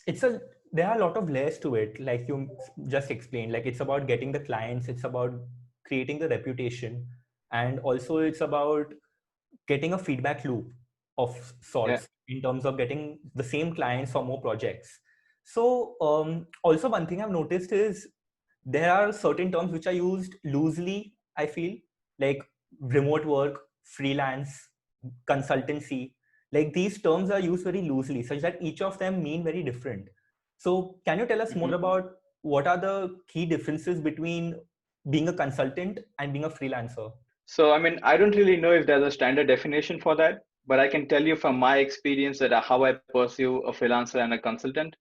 it's a there are a lot of layers to it, like you just explained. Like it's about getting the clients, it's about creating the reputation, and also it's about getting a feedback loop of Yeah. sorts in terms of getting the same clients for more projects. So also one thing I've noticed is there are certain terms which are used loosely, I feel, like remote work, freelance, consultancy. Like these terms are used very loosely, such that each of them mean very different. So can you tell us more Mhm. about what are the key differences between being a consultant and being a freelancer? So, I mean, I don't really know if there's a standard definition for that, but I can tell you from my experience that how I pursue a freelancer and a consultant.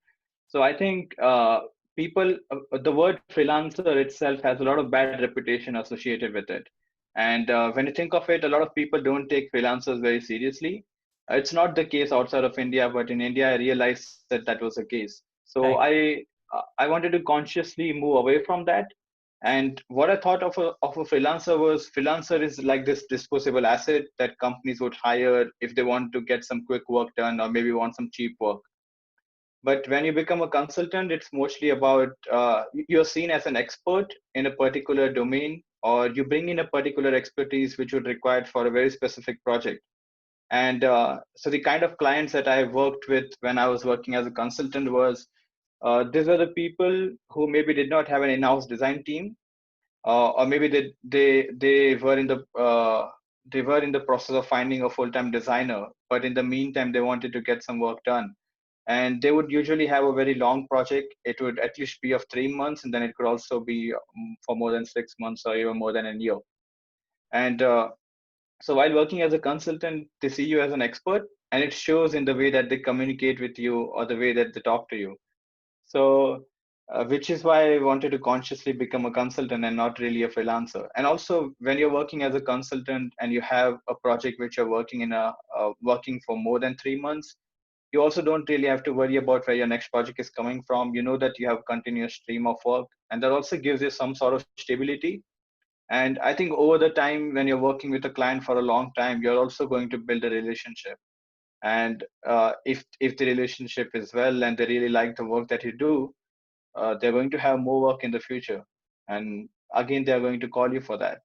So, I think the word freelancer itself has a lot of bad reputation associated with it. And when you think of it, a lot of people don't take freelancers very seriously. It's not the case outside of India, but in India, I realized that that was the case. So, Right. I wanted to consciously move away from that. And what I thought of a freelancer was freelancer is like this disposable asset that companies would hire if they want to get some quick work done or maybe want some cheap work. But when you become a consultant, it's mostly about you're seen as an expert in a particular domain, or you bring in a particular expertise which would required for a very specific project. And so the kind of clients that I worked with when I was working as a consultant was these are the people who maybe did not have an in-house design team, or maybe they were in the process of finding a full-time designer, but in the meantime they wanted to get some work done, and they would usually have a very long project. It would at least be of 3 months, and then it could also be for more than 6 months or even more than a year. And so while working as a consultant, they see you as an expert, and it shows in the way that they communicate with you or the way that they talk to you. So, which is why I wanted to consciously become a consultant and not really a freelancer. And also, when you're working as a consultant and you have a project which you're working for more than 3 months, you also don't really have to worry about where your next project is coming from. You know that you have a continuous stream of work, and that also gives you some sort of stability. And I think over the time, when you're working with a client for a long time, you're also going to build a relationship. And if the relationship is well and they really like the work that you do, they're going to have more work in the future, and again they're going to call you for that.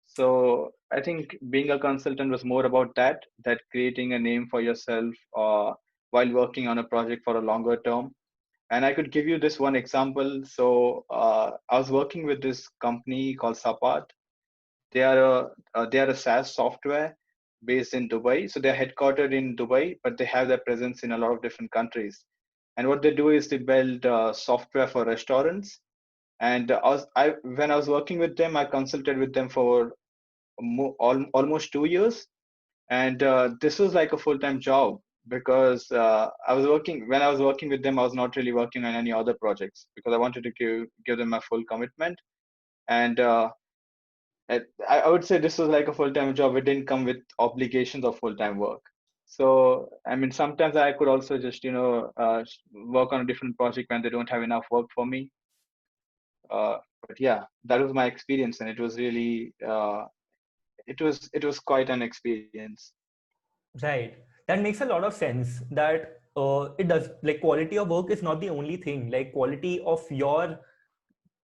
So I think being a consultant was more about that creating a name for yourself while working on a project for a longer term. And I could give you this one example. So I was working with this company called Sapat. They are a SaaS software based in Dubai. So they're headquartered in Dubai, but they have their presence in a lot of different countries. And what they do is they build software for restaurants. And when I was working with them, I consulted with them for almost 2 years. And this was like a full-time job, because when I was working with them, I was not really working on any other projects because I wanted to give them my full commitment. And I would say this was like a full-time job. It didn't come with obligations of full-time work. So, I mean, sometimes I could also just, work on a different project when they don't have enough work for me. But yeah, that was my experience, and it was really, it was quite an experience. Right. That makes a lot of sense that it does, like quality of work is not the only thing. Like quality of your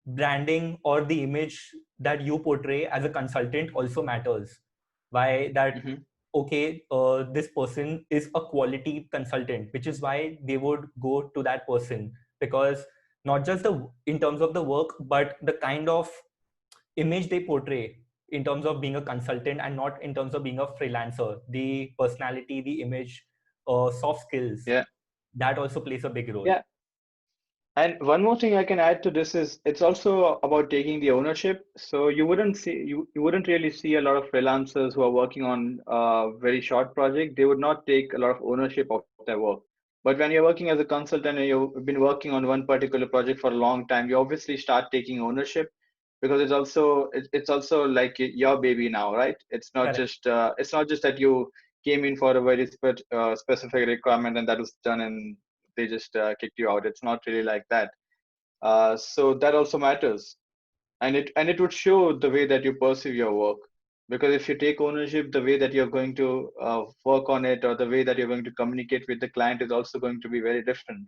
branding or the image that you portray as a consultant also matters. Why that, Hmm. okay, this person is a quality consultant, which is why they would go to that person, because not just the in terms of the work, but the kind of image they portray in terms of being a consultant and not in terms of being a freelancer. The personality, the image, soft skills, Yeah. that also plays a big role. Yeah. And one more thing I can add to this is it's also about taking the ownership. So you wouldn't really see a lot of freelancers who are working on a very short project. They would not take a lot of ownership of their work. But when you're working as a consultant and you've been working on one particular project for a long time, you obviously start taking ownership, because it's also like your baby now, right? Correct. It's not just that you came in for a very specific requirement and that was done and they just kicked you out. It's not really like that. So that also matters, and it would show the way that you perceive your work. Because if you take ownership, the way that you're going to work on it, or the way that you're going to communicate with the client is also going to be very different.